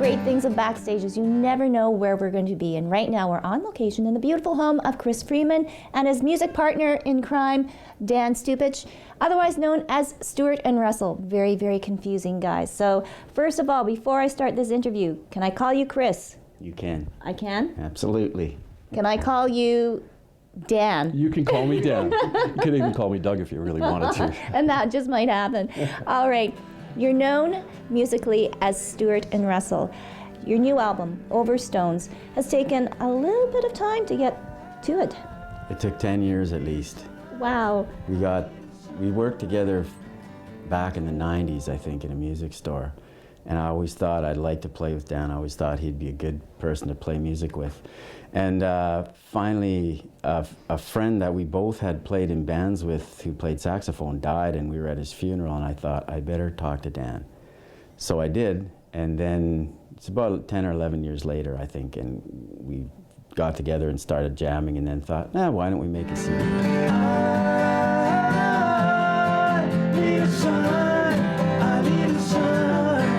great things of Backstage is you never know where we're going to be. And right now we're on location in the beautiful home of Chris Freeman and his music partner in crime, Dan Stupich, otherwise known as Stuart and Russell. Very, very confusing guys. So first of all, before I start this interview, can I call you Chris? You can. I can? Absolutely. Can I call you Dan? You can call me Dan. You could even call me Doug if you really wanted to. And that just might happen. All right. You're known musically as Stuart and Russell. Your new album, Over Stones, has taken a little bit of time to get to it. It took 10 years at least. Wow. We worked together back in the 90s, I think, in a music store. And I always thought I'd like to play with Dan. I always thought he'd be a good person to play music with. And finally, a friend that we both had played in bands with who played saxophone died, and we were at his funeral, and I thought, I better talk to Dan. So I did, and then it's about 10 or 11 years later, I think, and we got together and started jamming, and then thought, why don't we make a CD? I need a son, I need a son.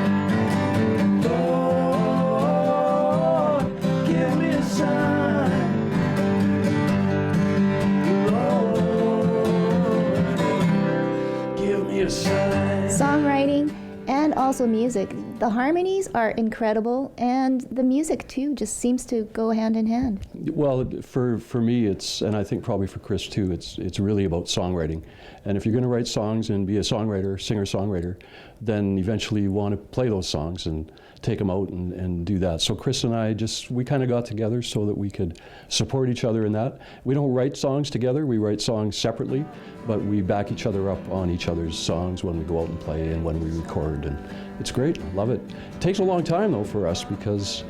Lord, give me a son. Lord, give me a son. Songwriting and also music. The harmonies are incredible, and the music too just seems to go hand in hand. Well, for me, and I think probably for Chris too, it's really about songwriting. And if you're going to write songs and be a songwriter, singer-songwriter, then eventually you want to play those songs and take them out and do that. So Chris and I we kind of got together so that we could support each other in that. We don't write songs together, we write songs separately, but we back each other up on each other's songs when we go out and play and when we record, and it's great, love it. It takes a long time though for us because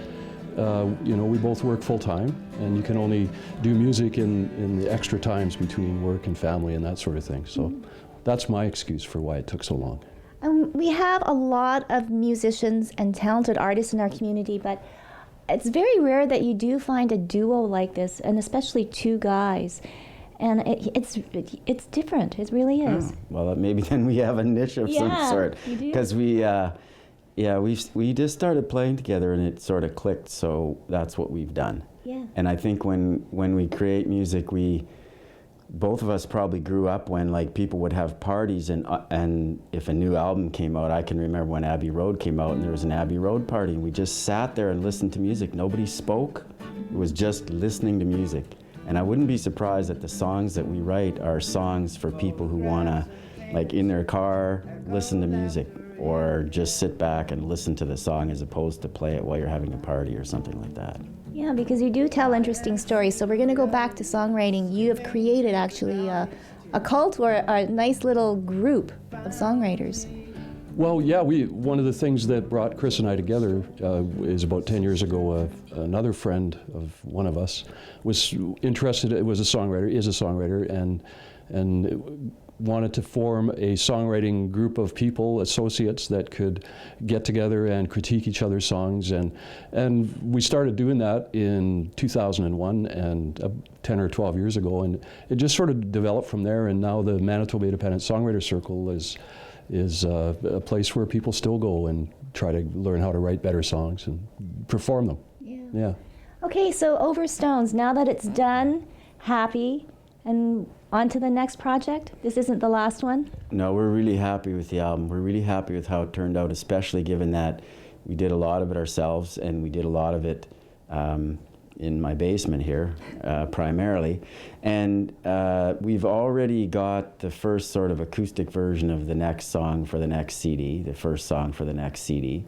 we both work full time, and you can only do music in the extra times between work and family and that sort of thing. So that's my excuse for why it took so long. We have a lot of musicians and talented artists in our community, but it's very rare that you do find a duo like this, and especially two guys. And it's different. It really is. Oh, well, maybe then we have a niche of some sort. Because we just started playing together, and it sort of clicked. So that's what we've done. Yeah. And I think when we create music, both of us probably grew up when people would have parties, and if a new album came out, I can remember when Abbey Road came out, and there was an Abbey Road party, and we just sat there and listened to music. Nobody spoke. It was just listening to music. And I wouldn't be surprised that the songs that we write are songs for people who want to, in their car, listen to music, or just sit back and listen to the song as opposed to play it while you're having a party or something like that. Yeah, because you do tell interesting stories. So we're going to go back to songwriting. You have created actually a cult or a nice little group of songwriters. Well, yeah, one of the things that brought Chris and I together is about 10 years ago, another friend of one of us was interested, is a songwriter, and wanted to form a songwriting group of people, associates, that could get together and critique each other's songs. And we started doing that in 2001, and 10 or 12 years ago, and it just sort of developed from there. And now the Manitoba Independent Songwriter Circle is a place where people still go and try to learn how to write better songs and perform them. Yeah. Okay, so Over Stones, now that it's done, happy, and on to the next project? This isn't the last one? No, we're really happy with the album. We're really happy with how it turned out, especially given that we did a lot of it ourselves, and we did a lot of it in my basement here, primarily. And we've already got the first sort of acoustic version of the next song for the next CD, the first song for the next CD.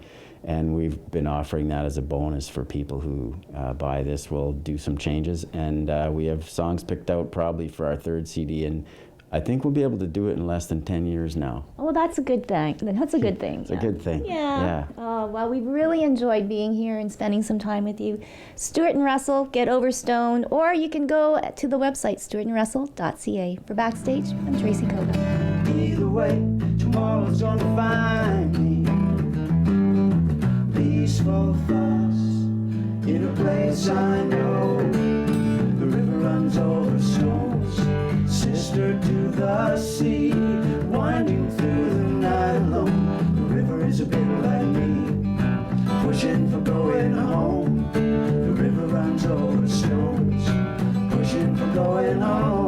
And we've been offering that as a bonus for people who buy this. We'll do some changes, and we have songs picked out probably for our third CD, and I think we'll be able to do it in less than 10 years now. Oh, well, that's a good thing. That's a good thing. It's a good thing. Yeah. Oh, well, we've really enjoyed being here and spending some time with you. Stuart and Russell, get over Stone, or you can go to the website, stuartandrussell.ca. For Backstage, I'm Tracy Koga. Either way, tomorrow's gonna find me. Peaceful thoughts in a place I know. The river runs over stones, sister to the sea, winding through the night alone. The river is a bit like me, pushing pushing for going home. The river runs over stones, pushing for going home.